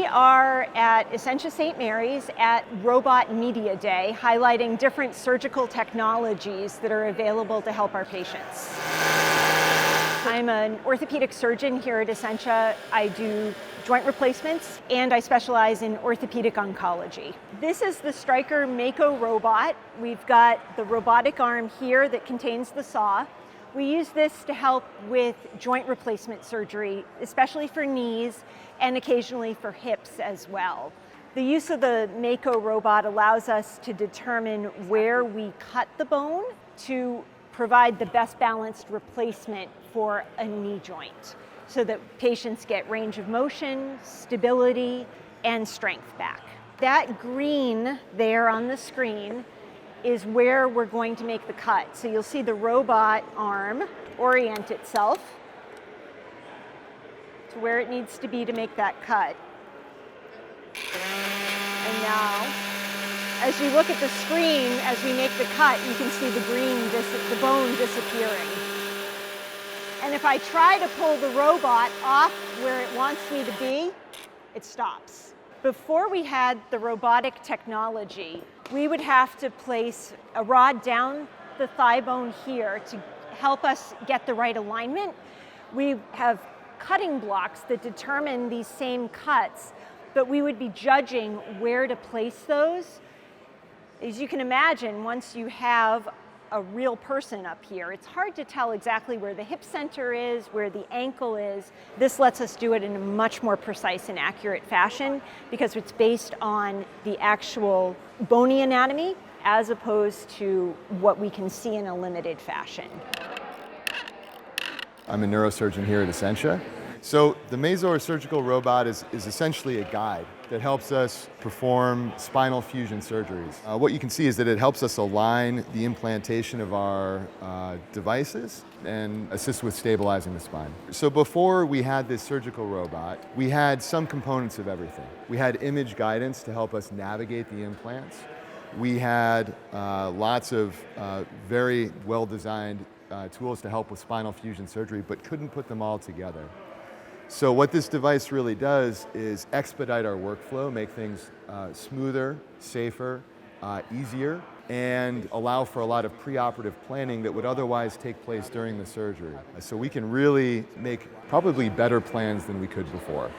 are at Essentia St. Mary's at Robot Media Day, highlighting different surgical technologies that are available to help our patients. I'm an orthopedic surgeon here at Essentia. I do joint replacements and I specialize in orthopedic oncology. This is the Stryker Mako robot. We've got the robotic arm here that contains the saw. We use this to help with joint replacement surgery, especially for knees and occasionally for hips as well. The use of the Mako robot allows us to determine where we cut the bone to provide the best balanced replacement for a knee joint so that patients get range of motion, stability, and strength back. That green there on the screen is where we're going to make the cut. So you'll see the robot arm orient itself to where it needs to be to make that cut. And now, as you look at the screen, as we make the cut, you can see the bone disappearing. And if I try to pull the robot off where it wants me to be, it stops. Before we had the robotic technology, we would have to place a rod down the thigh bone here to help us get the right alignment. We have cutting blocks that determine these same cuts, but we would be judging where to place those. As you can imagine, once you have a real person up here, it's hard to tell exactly where the hip center is, where the ankle is. This lets us do it in a much more precise and accurate fashion because it's based on the actual bony anatomy as opposed to what we can see in a limited fashion. I'm a neurosurgeon here at Essentia. So the Mazor surgical robot is essentially a guide that helps us perform spinal fusion surgeries. What you can see is that it helps us align the implantation of our devices and assist with stabilizing the spine. So before we had this surgical robot, we had some components of everything. We had image guidance to help us navigate the implants. We had lots of very well-designed tools to help with spinal fusion surgery, but couldn't put them all together. So what this device really does is expedite our workflow, make things smoother, safer, easier, and allow for a lot of preoperative planning that would otherwise take place during the surgery. So we can really make probably better plans than we could before.